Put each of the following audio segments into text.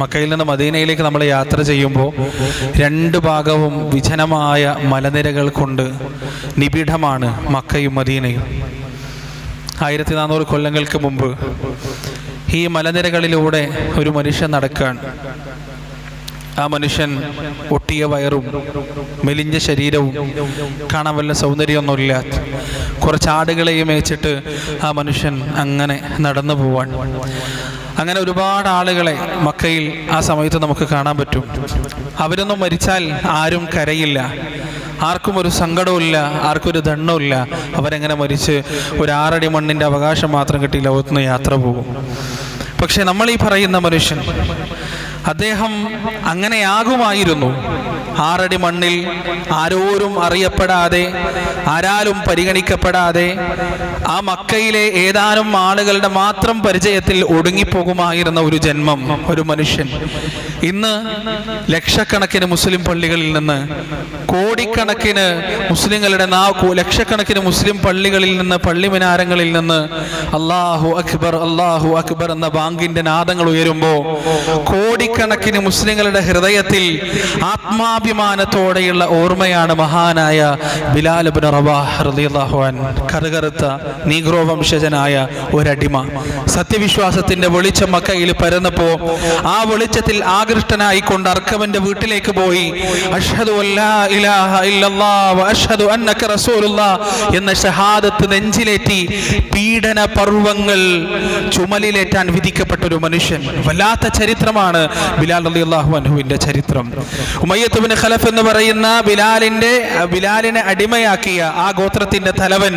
മക്കയിൽ നിന്ന് മദീനയിലേക്ക് നമ്മൾ യാത്ര ചെയ്യുമ്പോൾ രണ്ട് ഭാഗവും വിജനമായ മലനിരകൾ കൊണ്ട് നിബിഡമാണ് മക്കയും മദീനയും. 1400 കൊല്ലങ്ങൾക്ക് മുമ്പ് ഈ മലനിരകളിലൂടെ ഒരു മനുഷ്യൻ നടക്കാൻ. ആ മനുഷ്യൻ ഒട്ടിയ വയറും മെലിഞ്ഞ ശരീരവും കാണാൻ വല്ല സൗന്ദര്യമൊന്നുമില്ല. കുറച്ച് ആടുകളെയും മേച്ചിട്ട് ആ മനുഷ്യൻ അങ്ങനെ നടന്നു പോവാൻ. അങ്ങനെ ഒരുപാട് ആളുകളെ മക്കയിൽ ആ സമയത്ത് നമുക്ക് കാണാൻ പറ്റും. അവരൊന്നും മരിച്ചാൽ ആരും കരയില്ല, ആർക്കും ഒരു സങ്കടവുമില്ല, ആർക്കും ഒരു ദണ്ണവുമില്ല. അവരെങ്ങനെ മരിച്ച് ഒരു 6 അടി മണ്ണിൻ്റെ അവകാശം മാത്രം കിട്ടി ലോകത്തുനിന്ന് യാത്ര പോകും. പക്ഷെ നമ്മൾ ഈ പറയുന്ന മനുഷ്യൻ, അദ്ദേഹം അങ്ങനെയാകുമായിരുന്നു. 6 അടി മണ്ണിൽ ആരോരും അറിയപ്പെടാതെ, ആരാലും പരിഗണിക്കപ്പെടാതെ, ആ മക്കയിലെ ഏതാനും ആളുകളുടെ മാത്രം പരിചയത്തിൽ ഒടുങ്ങിപ്പോകുമായിരുന്ന ഒരു ജന്മം, ഒരു മനുഷ്യൻ. ഇന്ന് ലക്ഷക്കണക്കിന് മുസ്ലിം പള്ളികളിൽ നിന്ന്, കോടിക്കണക്കിന് മുസ്ലിങ്ങളുടെ ലക്ഷക്കണക്കിന് മുസ്ലിം പള്ളികളിൽ നിന്ന്, പള്ളി മിനാരങ്ങളിൽ നിന്ന് അല്ലാഹു അക്ബർ അല്ലാഹു അക്ബർ എന്ന ബാങ്കിന്റെ നാദങ്ങൾ ഉയരുമ്പോൾ കോടിക്കണക്കിന് മുസ്ലിങ്ങളുടെ ഹൃദയത്തിൽ ആത്മാഭിമാനത്തോടെയുള്ള ഓർമ്മയാണ് മഹാനായ ബിലാൽ ഇബ്നു റബാഹ് റളിയല്ലാഹു അൻഹു. കറുകറുത്ത നീഗ്രോ വംശജനായ ഒരടിമ. സത്യവിശ്വാസത്തിന്റെ വെളിച്ചം മക്കയിൽ പരന്നപ്പോൾ ആ വെളിച്ചത്തിൽ ആകൃഷ്ടനായിക്കൊണ്ട് അർക്കമന്റെ വീട്ടിലേക്ക് പോയി അഷ്ഹദു അല്ലാ ഇലാഹ ഇല്ലല്ലാഹ് വ അഷ്ഹദു അന്നക റസൂലുള്ളാഹ് എന്ന ഷഹാദത്ത് നെഞ്ചിലേറ്റി പീഡന പർവ്വങ്ങൾ ചുമലിലേറ്റാൻ വിധിക്കപ്പെട്ട ഒരു മനുഷ്യൻ. വല്ലാത്ത ചരിത്രമാണ് ബിലാൽ റളിയല്ലാഹു അൻഹുവിന്റെ ചരിത്രം. ഉമയ്യത്ത് ഇബ്നു ഖലഫ് എന്ന് പറയുന്ന ബിലാലിനെ അടിമയാക്കിയ ആ ഗോത്രത്തിന്റെ തലവൻ,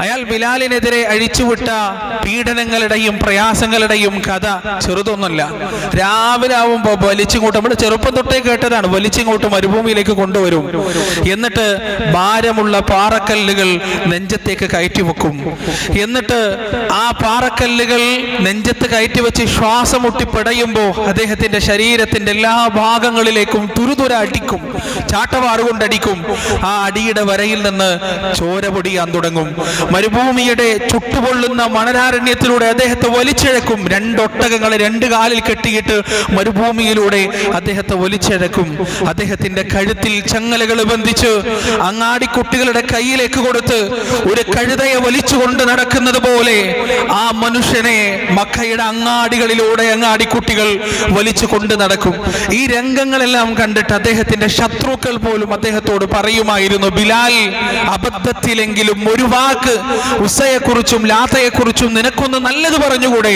അയാൾ ബിലാലിനെതിരെ അഴിച്ചുവിട്ട പീഡനങ്ങളുടെയും പ്രയാസങ്ങളുടെയും കഥ ചെറുതൊന്നുമല്ല. രാവിലെ ആവുമ്പോൾ വലിച്ചിങ്ങോട്ട്, നമ്മൾ ചെറുപ്പം തൊട്ടേ കേട്ടതാണ്, വലിച്ചിങ്ങോട്ട് മരുഭൂമിയിലേക്ക് കൊണ്ടുവരും. എന്നിട്ട് ഭാരമുള്ള പാറക്കല്ലുകൾ നെഞ്ചത്തേക്ക് കയറ്റി വെക്കും. എന്നിട്ട് ആ പാറക്കല്ലുകൾ നെഞ്ചത്ത് കയറ്റി വെച്ച് ശ്വാസം മുട്ടി പിടയുമ്പോൾ അദ്ദേഹത്തിന്റെ ശരീരത്തിന്റെ എല്ലാ ഭാഗങ്ങളിലേക്കും തുരുതുര അടിക്കും, ചാട്ടവാറുകൊണ്ടടിക്കും. ആ അടിയുടെ വരയിൽ നിന്ന് ചോര പൊടിയാൻ തുടങ്ങും. മരുഭൂമിയുടെ ചുട്ടുപൊള്ളുന്ന മണലാരണ്യത്തിലൂടെ അദ്ദേഹത്തെ വലിച്ചിഴക്കും. 2 ഒട്ടകങ്ങളെ 2 കാലിൽ കെട്ടിയിട്ട് മരുഭൂമിയിലൂടെ അദ്ദേഹത്തെ വലിച്ചിഴക്കും. അദ്ദേഹത്തിന്റെ കഴുത്തിൽ ചങ്ങലകൾ ബന്ധിച്ച് അങ്ങാടി കുട്ടികളുടെ കയ്യിലേക്ക് കൊടുത്ത് ഒരു കഴുതയെ വലിച്ചുകൊണ്ട് നടക്കുന്നത് പോലെ ആ മനുഷ്യനെ മക്കയുടെ അങ്ങാടികളിലൂടെ അങ്ങാടിക്കുട്ടികൾ വലിച്ചു കൊണ്ട് നടക്കും. ഈ രംഗങ്ങളെല്ലാം കണ്ടിട്ട് അദ്ദേഹത്തിന്റെ ശത്രുക്കൾ പോലും അദ്ദേഹത്തോട് പറയുമായിരുന്നു, ബിലാൽ, അബദ്ധത്തിലെങ്കിലും ഒരു വാക്ക് ഉസ്സയെക്കുറിച്ചും ലാത്തയെക്കുറിച്ചും നിനക്കൊന്ന് നല്ലത് പറഞ്ഞുകൂടെ?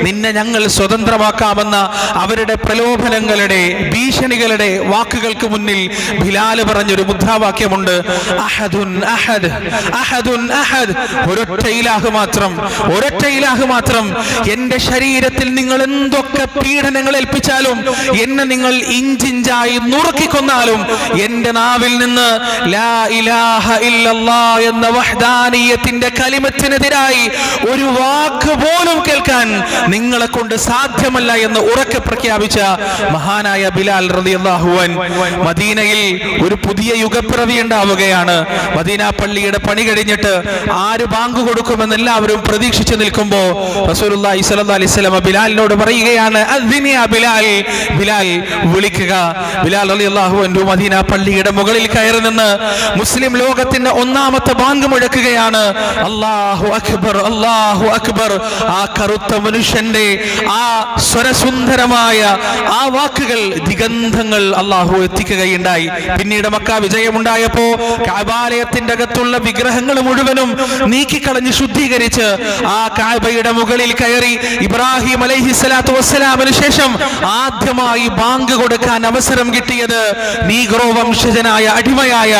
നിന്നെ ഞങ്ങൾ സ്വതന്ത്രമാക്കാമെന്ന അവരുടെ പ്രലോഭനങ്ങളുടെ, ഭീഷണികളുടെ വാക്കുകൾക്ക് മുന്നിൽ ബിലാൽ പറഞ്ഞൊരു മുദ്രാവാക്യമുണ്ട്, അഹദുൻ അഹദ് അഹദുൻ അഹദ്. ഒരൊറ്റ ഇലാഹ് മാത്രം, ഒരൊറ്റ ഇലാഹ് മാത്രം. എന്റെ ശരീരത്തിൽ നിങ്ങൾ എന്തൊക്കെ പീഡനങ്ങൾ ഏൽപ്പിച്ചാലും, എന്നെ നിങ്ങൾ ഇഞ്ചിഞ്ചായി നുറുക്കിക്കൊന്നാലും, എന്റെ നാവിൽ നിന്ന് ലാ ഇലാഹ ഇല്ലല്ലാഹ് എന്ന വഹ്ദാനിയത്തിന്റെ കലിമത്തിനെതിരായി ഒരു വാക്ക് പോലും കേൾക്കാൻ നിങ്ങളെ കൊണ്ട് സാധ്യമല്ല എന്ന് ഉറക്കെ പ്രഖ്യാപിച്ച മഹാനായ ബിലാൽ റളിയല്ലാഹു അൻഹു. മദീനയിൽ ഒരു പുതിയ യുഗപ്പിറവി ഉണ്ടാവുകയാണ്. മദീന പള്ളിയുടെ പണി കഴിഞ്ഞിട്ട് ആര് ബാങ്ക് കൊടുക്കുമെന്ന് എല്ലാവരും പ്രതീക്ഷിച്ചു നിൽക്കുമ്പോൾ റസൂലുള്ളാഹി സ്വല്ലല്ലാഹു അലൈഹി വസല്ലം ബിലാലിനോട് പറയുകയാണ്, അദ്ദിനി യാ ബിലാൽ, ബിലാൽ വിളിക്കുക. ബിലാൽ റളിയല്ലാഹു അൻഹു മദീന പള്ളിയുടെ മുകളിൽ കയറി നിന്ന് മുസ്ലിം ലോകത്തിന്റെ 1ാമത്തെ ബാങ്ക് മുഴക്കുകയാണ്. അല്ലാഹു അക്ബർ അല്ലാഹു അക്ബർ. ആ കറുത്ത മനുഷ്യന്റെ ആ സ്വരസുന്ദരമായ ആ വാക്കുകൾ, ദിഗന്ധങ്ങൾ അല്ലാഹു എത്തിക്കുകയുണ്ടായി. പിന്നീട് മക്ക വിജയമുണ്ടായപ്പോ കഅബാലയത്തിന്റെ അകത്തുള്ള വിഗ്രഹങ്ങൾ മുഴുവനും നീക്കിക്കളഞ്ഞ് ശുദ്ധീകരിച്ച് ആ കഅബയുടെ മുകളിൽ കയറി ഇബ്രാഹിം അലൈഹിസ്സലാത്തു വസ്സലാമിന് ശേഷം ആദ്യമായി ബാങ്ക് കൊടുക്കാൻ അവസരം കിട്ടിയത് നീഗ്രോ വംശജനായ അടിമയായ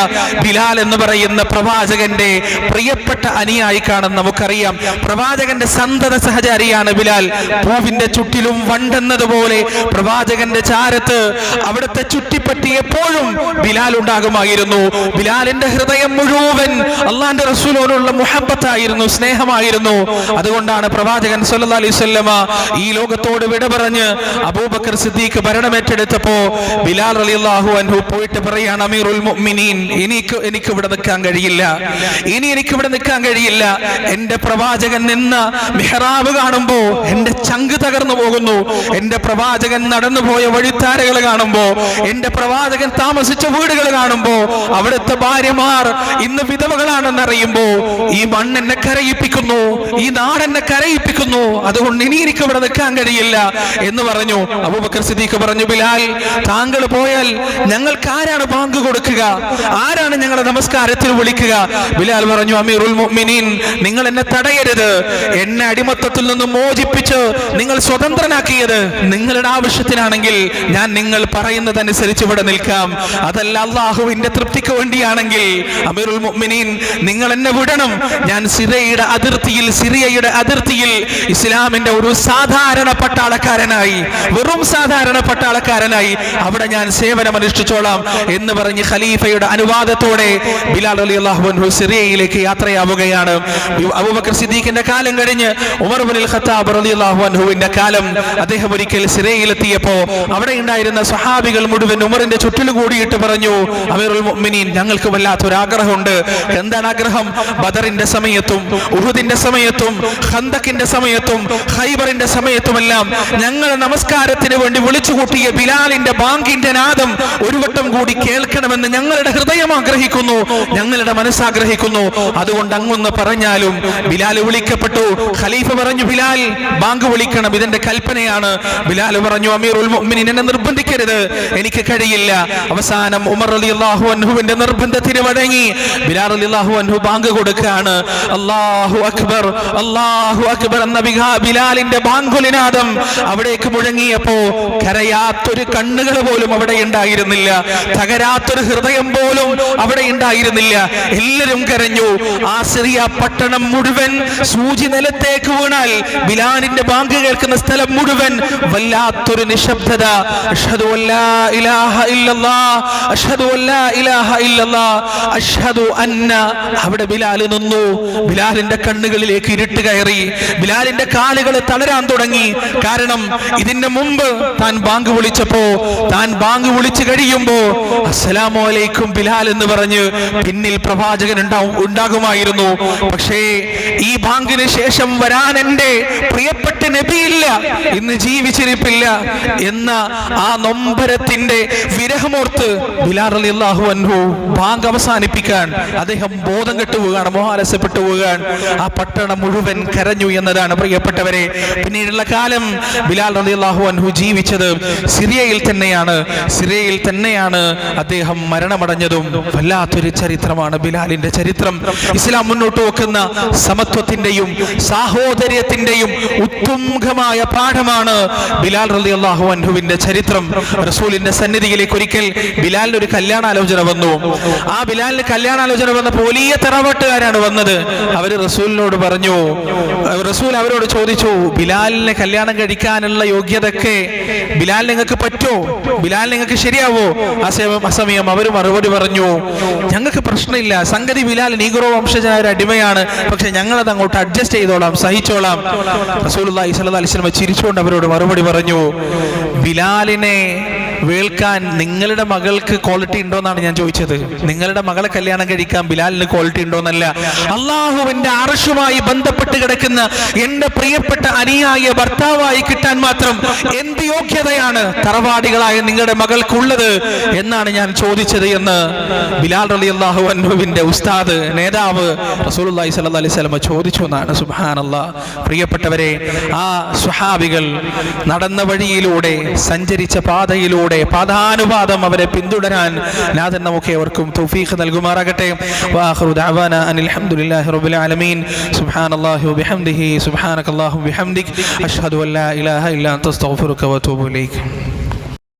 ബിലാൽ എന്ന് പറയുന്ന പ്രവാചകന്റെ പ്രിയപ്പെട്ട അനുയായിക്കാണെന്ന് നമുക്കറിയാം. പ്രവാചകന്റെ സന്തത സഹചാരിയാണ് ബിലാൽ. പൂവിന്റെ ചുറ്റിലും വണ്ടെന്നതുപോലെ പ്രവാചകന്റെ ചാരത്ത്, അവിടുത്തെ ചുറ്റിപ്പറ്റി എപ്പോഴും ബിലാൽ ഉണ്ടാകുമായിരുന്നു. ബിലാലിന്റെ ഹൃദയം മുഴുവൻ അള്ളാന്റെ റസൂലിനോടുള്ള മുഹബ്ബത്തായിരുന്നു, സ്നേഹമായിരുന്നു. അതുകൊണ്ടാണ് പ്രവാചകൻ സല്ലല്ലാഹു അലൈഹി വസല്ലമ ഈ ലോകത്തോട് വിട പറഞ്ഞ് അബൂബക്കർ സിദ്ദീഖ് ഭരണമേറ്റെടുത്തപ്പോ ബിലാൽ റളിയല്ലാഹു അൻഹു പോയിട്ട് പറയാണ്, അമീറുൽ മുഅ്മിനീൻ, എനിക്ക് ഇവിടെ നിൽക്കാൻ കഴിയില്ല, എനിക്ക് ഇവിടെ നിൽക്കാൻ കഴിയില്ല. എന്റെ പ്രവാചകൻ നിന്ന മിഹ്റാബ് കാണുമ്പോ എന്റെ ചങ്ക് തകർന്നു പോകുന്നു. എന്റെ പ്രവാചകൻ നടന്നുപോയ വഴിത്താരകൾ കാണുമ്പോ, എന്റെ പ്രവാചകൻ താമസിച്ച വീടുകൾ കാണുമ്പോ, അവിടുത്തെ ഭാര്യമാർ ഇന്ന് വിധവകളാണെന്നറിയുമ്പോ ഈ മണ്ണെന്നെ കരയിപ്പിക്കുന്നു, ഈ നാടെന്നെ കരയിപ്പിക്കുന്നു. അതുകൊണ്ട് എനിക്ക് ഇവിടെ നിൽക്കാൻ കഴിയില്ല എന്ന് പറഞ്ഞു. അബൂബക്കർ സിദ്ദീഖ് പറഞ്ഞു, ബിലാൽ, താങ്കൾ പോയാൽ ഞങ്ങൾക്ക് ആരാണ് ബാങ്ക് കൊടുക്കുക? ആരാണ് ഞങ്ങളെ നമസ്കാരത്തിൽ വിളിക്കുക? ബിലാൽ പറഞ്ഞു, അമീറുൽ മുഅ്മിനീൻ, നിങ്ങൾ എന്നെ തടയരുത്. എന്നെ അടിമത്തത്തിൽ നിന്ന് മോചിപ്പിച്ച് നിങ്ങൾ സ്വതന്ത്രനാക്കിയത് നിങ്ങളുടെ ആവശ്യത്തിനാണെങ്കിൽ ഞാൻ നിങ്ങൾ പറയുന്നതനുസരിച്ച് ഇവിടെ നിൽക്കാം. അതല്ല അള്ളാഹുവിന്റെ തൃപ്തിക്ക് വേണ്ടിയാണെങ്കിൽ അമീറുൽ മുഅ്മിനീൻ, നിങ്ങൾ എന്നെ വിടണം. ഞാൻ സിറിയയുടെ അതിർത്തിയിൽ ഇസ്ലാമിന്റെ ഒരു സാധാരണ പട്ടാളക്കാരനായി, വെറും സാധാരണ പട്ടാളക്കാരനായി അവിടെ ഞാൻ സേവനമനുഷ്ഠിച്ചോളാം എന്ന് പറഞ്ഞ് ഖലീഫയുടെ അനുവാദത്തോടെ ബിലാൽ റളിയല്ലാഹു അൻഹു സിറിയയിലേക്ക് യാത്രയാവുകയാണ്. അബൂബക്കർ സിദ്ദീഖിന്റെ കാലം കഴിഞ്ഞ് ഉമർ ഇബ്നുൽ ഖത്താബ് റളിയല്ലാഹു അൻഹുവിന്റെ കാലം. അദ്ദേഹം ഒരിക്കൽ സിറിയയിലെത്തിയപ്പോ അവിടെ ഉണ്ടായിരുന്ന സ്വഹാബികൾ മുഴുവൻ ഉമറിന്റെ ചുറ്റിലും കൂടിയിട്ട് പറഞ്ഞു, അമീറുൽ മുഅ്മിനീൻ, ഞങ്ങൾക്ക് വല്ലാത്തൊരാഗ്രഹമുണ്ട്. എന്താണ് ആഗ്രഹം? ബദറിന്റെ സമയത്തും ഉഹുദിന്റെ സമയത്തും ഖന്തക്കിന്റെ സമയത്തും ഖൈബറിന്റെ സമയത്തുമെല്ലാം ഞങ്ങൾ നമസ്കാരത്തിന് വേണ്ടി വിളിച്ചുകൂട്ടിയ ബിലാലിന്റെ ബാങ്കിന്റെ നാദം ഒരു വട്ടം കൂടി കേൾക്കണമെന്ന് ഞങ്ങളുടെ ഹൃദയം ആഗ്രഹിക്കുന്നു, ഞങ്ങളുടെ മനസ്സാഗ്രഹിക്കുന്നു. അതുകൊണ്ട് അങ്ങൊന്ന് പറഞ്ഞാലും. ബിലാൽ വിളിക്കപ്പെട്ടു. ഖലീഫ പറഞ്ഞു, ബിലാൽ, ബാങ്ക് വിളിക്കണം, ഇതെന്റെ കൽപ്പനയാണ്. ബിലാൽ പറഞ്ഞു, അമീറുൽ മുഅ്മിനീൻ, എന്നെ നിർബന്ധിക്കരുത്, എനിക്ക് കഴിയില്ല. അവസാനം ഉമർ റളിയല്ലാഹു അൻഹുവിന്റെ നിർബന്ധത്തിന് വഴങ്ങി ബിലാൽ റളിയല്ലാഹു അൻഹു ബാങ്ക് കൊടുക്കുകയാണ്. അല്ലാഹു അക്ബർ, അല്ലാഹു അക്ബർ എന്ന ബിലാലിന്റെ ബാങ്കുലിനാദം അവിടേക്ക് മുഴങ്ങിയപ്പോ കരയാത്തൊരു കണ്ണുകൾ പോലും അവിടെ ഉണ്ടായിരുന്നില്ല, തകരാത്തൊരു ഹൃദയം പോലും അവിടെ ഉണ്ടായിരുന്നില്ല. എല്ലാവരും കരഞ്ഞു. ആ സിറിയ പട്ടണം മുഴുവൻ സൂചി നിലത്തേക്ക് വീണാൽ ബിലാലിന്റെ ബാങ്ക് കേൾക്കുന്ന സ്ഥലം മുഴുവൻ വല്ലാത്തൊരു നിശബ്ദത. അഷ്ഹദു അല്ലാ ഇലാഹ ഇല്ലല്ലാഹ്, അഷ്ഹദു അല്ലാ ഇലാഹ ഇല്ലല്ലാഹ്, അഷ്ഹദു അന്ന. അവിടെ ബിലാൽ നിന്നു. ബിലാലിന്റെ കണ്ണുകളിലേക്ക് ഇരുട്ട് കയറി. ബിലാലിന്റെ കാലുകൾ തളരാൻ തുടങ്ങി. കാരണം ഇതിന് മുമ്പ് താൻ ബാങ്ക് വിളിച്ചപ്പോ, താൻ ബാങ്ക് വിളിച്ചു കഴിയുമ്പോ അസ്സലാമു അലൈക്കും ബിലാൽ എന്ന് പറഞ്ഞ് പിന്നിൽ പ്രവാചകൻ ഉണ്ടാകുമായിരുന്നു. പക്ഷേ ഈ ബാങ്കിന് ശേഷം വരാൻ എന്റെ പ്രിയപ്പെട്ട നബിയില്ല, ഇന്ന് ജീവിച്ചിരിപ്പില്ല എന്ന ആ നൊമ്പരത്തിന്റെ വിരഹമോർത്ത് ബിലാൽ റളിയല്ലാഹു അൻഹു ബാങ്ക് അവസാനിപ്പിക്കാൻ അദ്ദേഹം ബോധം കെട്ടുപോവുകയാണ്, മോഹാലസ്യപ്പെട്ടു പോവുകയാണ്. ആ പട്ടണം മുഴുവൻ കരഞ്ഞു എന്നതാണ് പ്രിയപ്പെട്ടവരെ. പിന്നീടുള്ള കാലം ബിലാൽ റളിയല്ലാഹു അൻഹു ജീവിച്ചത് സിറിയയിൽ തന്നെയാണ് അദ്ദേഹം മരണമടഞ്ഞതും. വല്ലാത്തൊരു ചരിത്രമാണ് ബിലാലിന്റെ ചരിത്രം. ഇസ്ലാം മുന്നോട്ട് വെക്കുന്ന സമത്വത്തിന്റെയും സാഹോദര്യത്തിന്റെയും ഉത്തുംഗമായ പാഠമാണ് ബിലാൽ റളിയല്ലാഹു അൻഹുവിന്റെ ചരിത്രം. റസൂലിന്റെ സന്നിധിയിലേക്ക് ഒരിക്കൽ ബിലാലിന് ഒരു കല്യാണാലോചന വന്നു. ആ ബിലാലിന് കല്യാണാലോചന വന്നപ്പോൾ വലിയ തറവാട്ടുകാരാണ് വന്നത്. അവര് റസൂലിനോട് പറഞ്ഞു, റസൂൽ അവരോട് ചോദിച്ചു, ബിലാലിനെ കല്യാണം കഴിക്കാനുള്ള യോഗ്യതയൊക്കെ ബിലാൽ നിങ്ങൾക്ക് പറ്റോ? ബിലാൽ നിങ്ങൾക്ക് ശരിയാവോ? ആ സമയം അവർ മറുപടി പറഞ്ഞു, ഞങ്ങൾക്ക് പ്രശ്നമില്ല, സംഗതി ബിലാൽ നീഗ്രോ വംശജനായ ഒരു അടിമയാണ്, പക്ഷെ ഞങ്ങളത് അങ്ങോട്ട് അഡ്ജസ്റ്റ് ചെയ്തോളാം, സഹിച്ചോളാം. റസൂലുള്ളാഹി സ്വല്ലല്ലാഹു അലൈഹി വസല്ലം ചിരിച്ചുകൊണ്ട് അവരോട് മറുപടി പറഞ്ഞു, ബിലാലിനെ വേൾക്കാൻ നിങ്ങളുടെ മകൾക്ക് ക്വാളിറ്റി ഉണ്ടോ എന്നാണ് ഞാൻ ചോദിച്ചത്. നിങ്ങളുടെ മകളെ കല്യാണം കഴിക്കാൻ ബിലാലിന് ക്വാളിറ്റി ഉണ്ടോന്നല്ല. അള്ളാഹുവിന്റെ അർശുമായി ബന്ധപ്പെട്ട് കിടക്കുന്ന എന്റെ പ്രിയപ്പെട്ട അനുയായ ഭർത്താവായി കിട്ടാൻ മാത്രം എന്ത് യോഗ്യതയാണ് തറവാടികളായ നിങ്ങളുടെ മകൾക്കുള്ളത് എന്നാണ് ഞാൻ ചോദിച്ചത് എന്ന് ബിലാൽ റളിയല്ലാഹു അൻഹുവിന്റെ ഉസ്താദ്, നേതാവ് റസൂലുള്ളാഹി സ്വല്ലല്ലാഹു അലൈഹി വസല്ലം ചോദിച്ചു എന്നാണ്. സുബ്ഹാനല്ലാഹ്. പ്രിയപ്പെട്ടവരെ, ആ സ്വഹാബികൾ നടന്ന വഴിയിലൂടെ, സഞ്ചരിച്ച പാതയിലൂടെ പാദാനുപാദം അവരെ പിന്തുടരാൻ നാഥൻ നമുക്ക് ഏവർക്കും തൗഫീഖ് നൽകുമാറാകട്ടെ. വആഖിറു ദഅവാനാ അനിൽ ഹംദുലില്ലാഹി റബ്ബിൽ ആലമീൻ. സുബ്ഹാനല്ലാഹി വബിഹംദിഹി സുബ്ഹാനകല്ലാഹു വബിഹംദിക് അഷ്ഹദു അൻ ലാ ഇലാഹ ഇല്ലാ അൻത അസ്തഗ്ഫിറുക വഅതൂബു ഇലൈക്.